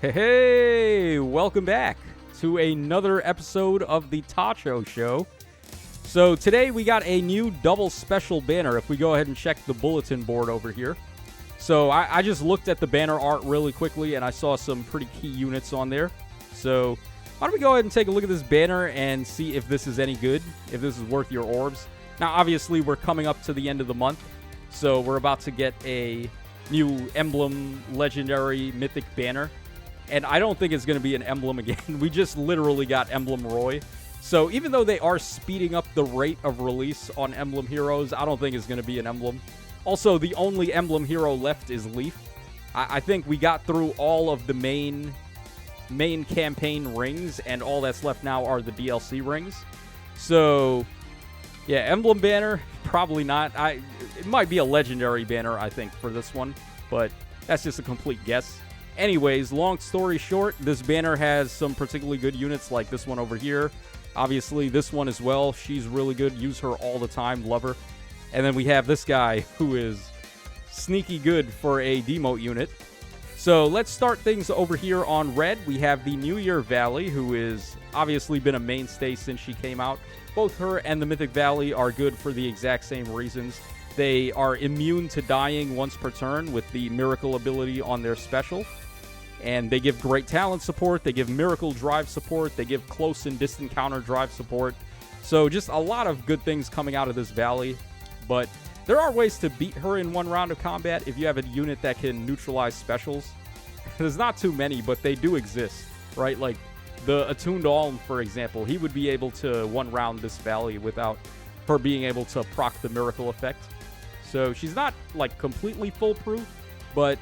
Hey, welcome back to another episode of the Tacho Show. So today we got a new double special banner if we go ahead and check the bulletin board over here. So I just looked at the banner art really quickly and I saw some pretty key units on there. So why don't we go ahead and take a look at this banner and see if this is any good, if this is worth your orbs. Now obviously we're coming up to the end of the month, so we're about to get a new Emblem Legendary Mythic banner. And I don't think it's going to be an Emblem again. We just literally got Emblem Roy. So even though they are speeding up the rate of release on Emblem Heroes, I don't think it's going to be an Emblem. Also, the only Emblem hero left is Leaf. I think we got through all of the main campaign rings, and all that's left now are the DLC rings. So, yeah, Emblem banner, probably not. It might be a Legendary banner, I think, for this one. But that's just a complete guess. Anyways, long story short, this banner has some particularly good units like this one over here. Obviously, this one as well. She's really good. Use her all the time. Love her. And then we have this guy who is sneaky good for a demote unit. So let's start things over here on red. We have the New Year Valley, who is obviously been a mainstay since she came out. Both her and the Mythic Valley are good for the exact same reasons. They are immune to dying once per turn with the Miracle ability on their special. And they give great talent support, they give miracle drive support, they give close and distant counter drive support. So just a lot of good things coming out of this valley. But there are ways to beat her in one round of combat if you have a unit that can neutralize specials. There's not too many, but they do exist, right? Like the Attuned Alm, for example, he would be able to one round this valley without her being able to proc the miracle effect. So she's not like completely foolproof, but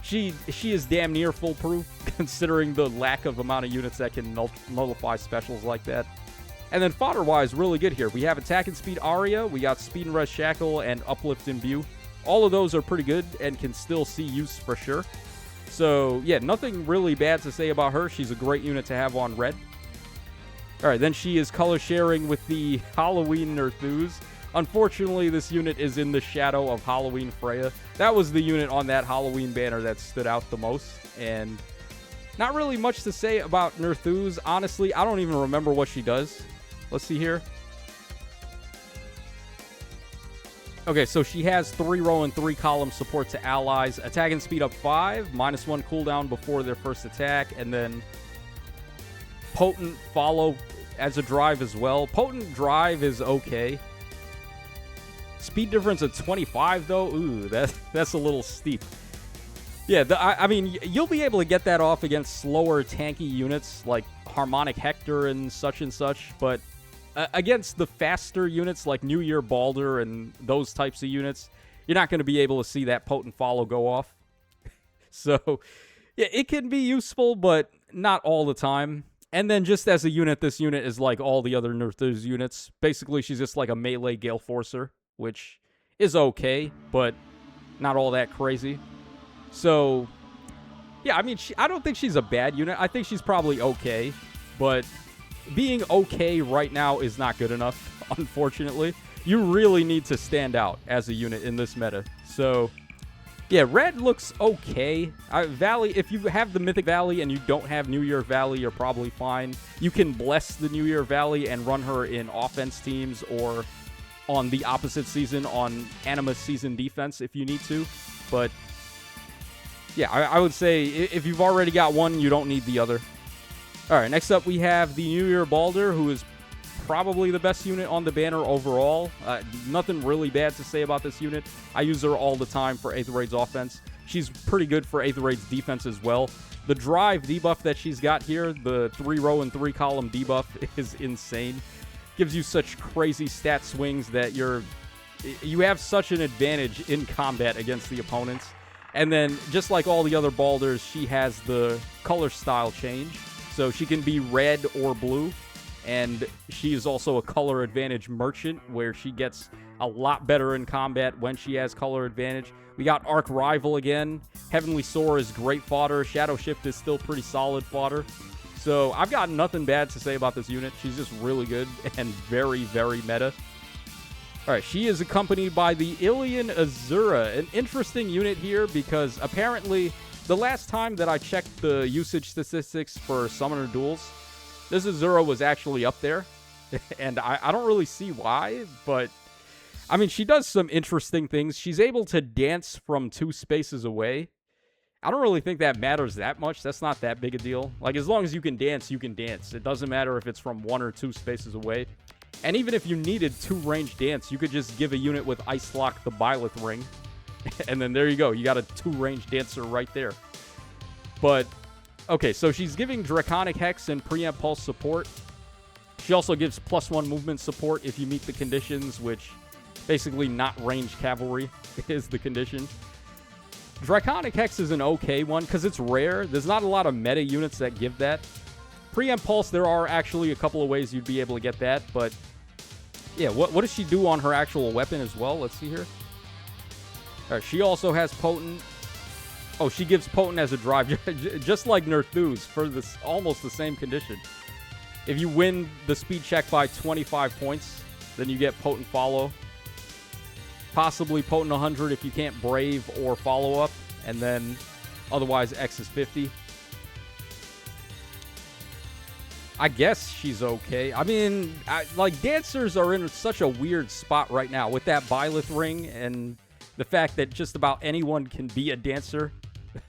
She is damn near foolproof, considering the lack of amount of units that can nullify specials like that. And then fodder-wise, really good here. We have Attack and Speed Aria, we got Speed and Res Shackle, and Uplift Imbue. All of those are pretty good and can still see use for sure. So, yeah, nothing really bad to say about her. She's a great unit to have on red. Alright, then she is color sharing with the Halloween Nerthus. Unfortunately, this unit is in the shadow of Halloween Freya. That was the unit on that Halloween banner that stood out the most. And not really much to say about Nerthus. Honestly, I don't even remember what she does. Let's see here. Okay, so she has 3-row and 3-column support to allies. Attack and speed up 5. -1 cooldown before their first attack. And then Potent follow as a drive as well. Potent drive is okay. Speed difference of 25, though? Ooh, that's a little steep. Yeah, I mean, you'll be able to get that off against slower, tanky units like Harmonic Hector and such, but against the faster units like New Year Balder and those types of units, you're not going to be able to see that Potent Follow go off. So, yeah, it can be useful, but not all the time. And then just as a unit, this unit is like all the other Nerthus units. Basically, she's just like a melee Gale Forcer, which is okay, but not all that crazy. So, yeah, I mean, I don't think she's a bad unit. I think she's probably okay, but being okay right now is not good enough, unfortunately. You really need to stand out as a unit in this meta. So, yeah, red looks okay. Valley, if you have the Mythic Valley and you don't have New Year Valley, you're probably fine. You can bless the New Year Valley and run her in offense teams or on the opposite season on Animus season defense if you need to. But, yeah, I would say if you've already got one, you don't need the other. All right, next up we have the New Year Balder, who is probably the best unit on the banner overall. Nothing really bad to say about this unit. I use her all the time for Aether Raid's offense. She's pretty good for Aether Raid's defense as well. The drive debuff that she's got here, the 3-row and 3-column debuff, is insane. Gives you such crazy stat swings that you have such an advantage in combat against the opponents. And then, just like all the other Balders, she has the color style change. So she can be red or blue. And she is also a color advantage merchant, where she gets a lot better in combat when she has color advantage. We got Arc Rival again. Heavenly Soar is great fodder. Shadow Shift is still pretty solid fodder. So I've got nothing bad to say about this unit. She's just really good and very, very meta. All right, she is accompanied by the Ilian Azura, an interesting unit here because apparently the last time that I checked the usage statistics for Summoner Duels, this Azura was actually up there. And I don't really see why, but I mean, she does some interesting things. She's able to dance from 2 spaces away. I don't really think that matters that much. That's not that big a deal. Like, as long as you can dance, you can dance. It doesn't matter if it's from 1 or 2 spaces away. And even if you needed 2-range dance, you could just give a unit with Ice Lock the Byleth Ring. And then there you go. You got a 2-range dancer right there. But, okay, so she's giving Draconic Hex and Preempt Pulse support. She also gives +1 movement support if you meet the conditions, which basically not ranged cavalry is the condition. Draconic Hex is an okay one because it's rare. There's not a lot of meta units that give that. Preempt Pulse, there are actually a couple of ways you'd be able to get that, but yeah, what does she do on her actual weapon as well? Let's see here. All right, she also has Potent. Oh, she gives Potent as a drive, just like Nerthus for this almost the same condition. If you win the speed check by 25 points, then you get Potent Follow. Possibly Potent 100 if you can't Brave or Follow Up, and then otherwise X is 50. I guess she's okay. I mean, like, dancers are in such a weird spot right now with that Byleth Ring and the fact that just about anyone can be a dancer.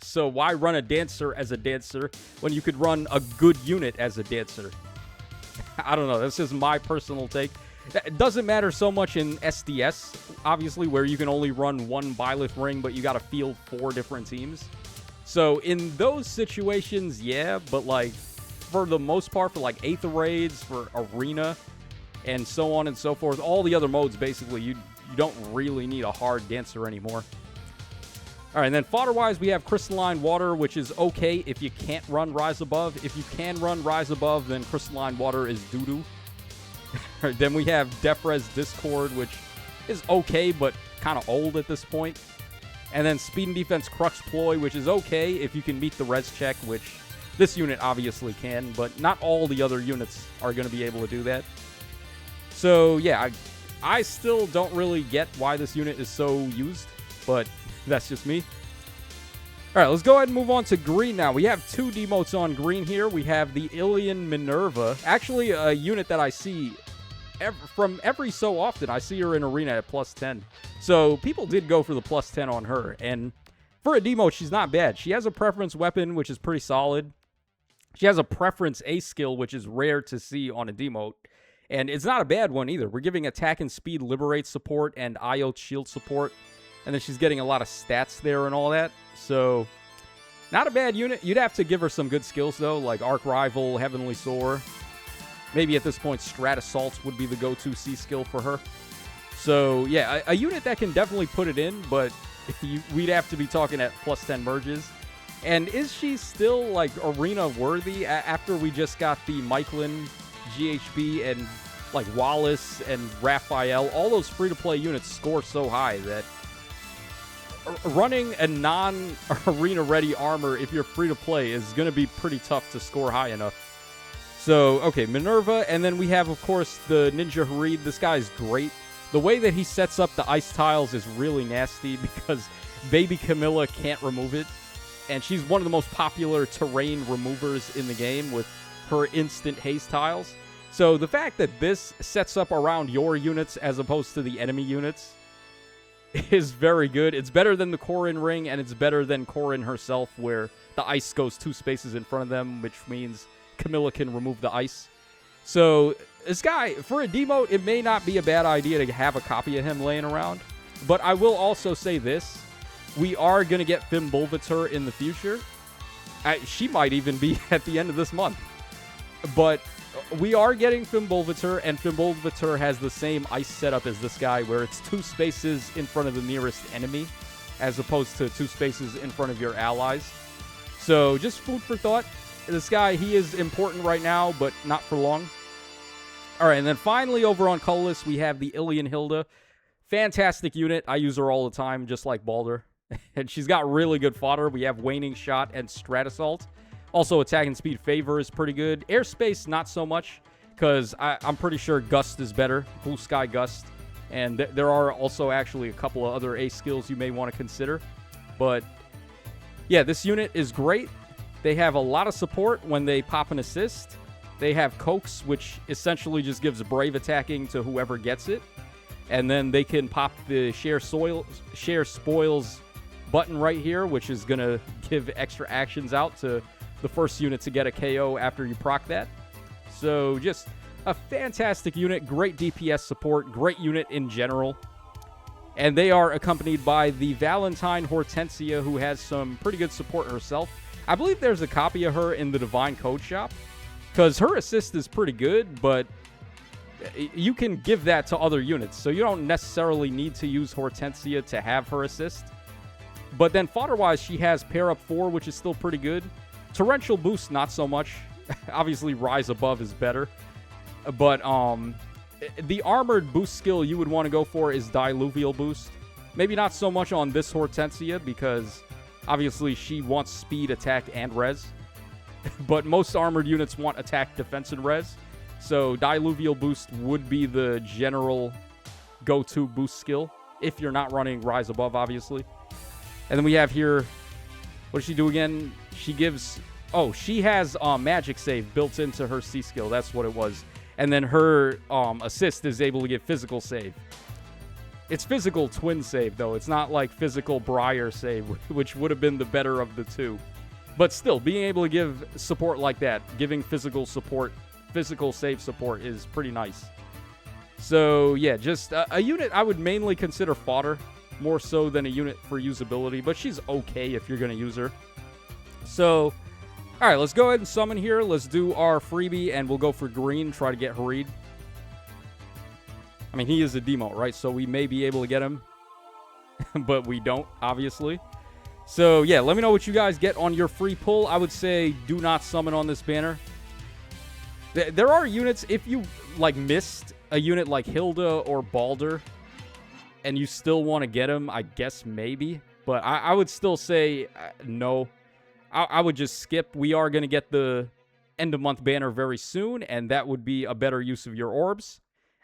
So why run a dancer as a dancer when you could run a good unit as a dancer? I don't know. This is my personal take. It doesn't matter so much in SDS, obviously, where you can only run 1 Byleth Ring, but you got to field 4 different teams. So in those situations, yeah, but like for the most part, for like Aether Raids, for Arena, and so on and so forth, all the other modes, basically, you don't really need a hard dancer anymore. All right, and then fodder-wise, we have Crystalline Water, which is okay if you can't run Rise Above. If you can run Rise Above, then Crystalline Water is doo-doo. Then we have Defres Discord, which is okay, but kind of old at this point. And then Speed and Defense Crux Ploy, which is okay if you can meet the res check, which this unit obviously can, but not all the other units are going to be able to do that. So, yeah, I still don't really get why this unit is so used, but that's just me. All right, let's go ahead and move on to green now. We have 2 demotes on green here. We have the Ilian Minerva. Actually, a unit that I see from every so often. I see her in Arena at +10. So people did go for the +10 on her. And for a demote, she's not bad. She has a preference weapon, which is pretty solid. She has a preference ace skill, which is rare to see on a demote. And it's not a bad one either. We're giving attack and speed liberate support and IO shield support. And then she's getting a lot of stats there and all that. So, not a bad unit. You'd have to give her some good skills, though, like Arc Rival, Heavenly Soar. Maybe at this point, Strat Assault would be the go-to C skill for her. So, yeah, a unit that can definitely put it in, but we'd have to be talking at +10 merges. And is she still, like, arena-worthy after we just got the Myclin, GHB, and, like, Wallace and Raphael? All those free-to-play units score so high that running a non-arena ready armor if you're free to play is going to be pretty tough to score high enough. So, okay, Minerva, and then we have, of course, the Ninja Harid. This guy's great. The way that he sets up the ice tiles is really nasty because Baby Camilla can't remove it. And she's one of the most popular terrain removers in the game with her instant haste tiles. So the fact that this sets up around your units as opposed to the enemy units is very good. It's better than the Corrin ring, and it's better than Corrin herself, where the ice goes 2 spaces in front of them, which means Camilla can remove the ice. So this guy, for a demote, it may not be a bad idea to have a copy of him laying around. But I will also say this. We are going to get Fimbulvator in the future. She might even be at the end of this month. But we are getting Fimbulvator, and Fimbulvator has the same ice setup as this guy, where it's 2 spaces in front of the nearest enemy, as opposed to 2 spaces in front of your allies. So, just food for thought. This guy, he is important right now, but not for long. Alright, and then finally, over on Colorless, we have the Ilian Hilda. Fantastic unit. I use her all the time, just like Baldur. And she's got really good fodder. We have Waning Shot and Strat Assault. Also, attack and speed favor is pretty good. Airspace, not so much, because I'm pretty sure Gust is better. Blue Sky Gust. And there are also actually a couple of other ace skills you may want to consider. But yeah, this unit is great. They have a lot of support when they pop an assist. They have Coax, which essentially just gives brave attacking to whoever gets it. And then they can pop the share spoils button right here, which is going to give extra actions out to the first unit to get a KO after you proc that. So just a fantastic unit, great DPS support, great unit in general. And they are accompanied by the Valentine Hortensia, who has some pretty good support herself. I believe there's a copy of her in the Divine Code Shop, because her assist is pretty good, but you can give that to other units, so you don't necessarily need to use Hortensia to have her assist. But then fodder-wise, she has Pair Up 4, which is still pretty good. Torrential Boost, not so much. Obviously, Rise Above is better. But the armored boost skill you would want to go for is Diluvial Boost. Maybe not so much on this Hortensia, because obviously she wants speed, attack, and res. But most armored units want attack, defense, and res. So Diluvial Boost would be the general go-to boost skill, if you're not running Rise Above, obviously. And then we have here, what does she do again? She gives, oh, she has Magic Save built into her C skill. That's what it was. And then her assist is able to give Physical Save. It's Physical Twin Save, though. It's not like Physical Briar Save, which would have been the better of the two. But still, being able to give support like that, giving physical support, physical save support is pretty nice. So, yeah, just a unit I would mainly consider fodder, more so than a unit for usability. But she's okay if you're going to use her. So, all right, let's go ahead and summon here. Let's do our freebie, and we'll go for green, try to get Harid. I mean, he is a demote, right? So we may be able to get him, but we don't, obviously. So, yeah, let me know what you guys get on your free pull. I would say do not summon on this banner. There are units, if you, like, missed a unit like Hilda or Balder, and you still want to get him, I guess maybe. But I would still say no. I would just skip. We are going to get the end-of-month banner very soon, and that would be a better use of your orbs.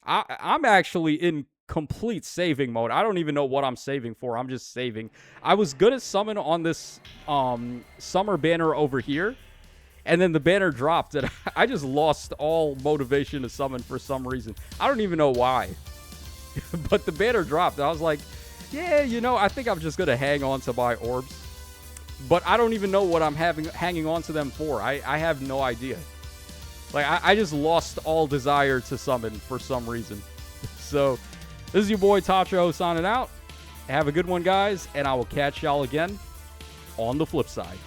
I'm actually in complete saving mode. I don't even know what I'm saving for. I'm just saving. I was going to summon on this summer banner over here, and then the banner dropped, and I just lost all motivation to summon for some reason. I don't even know why. But the banner dropped. I was like, yeah, you know, I think I'm just going to hang on to my orbs. But I don't even know what I'm hanging on to them for. I have no idea. Like, I just lost all desire to summon for some reason. So, this is your boy Tacho signing out. Have a good one, guys, and I will catch y'all again on the flip side.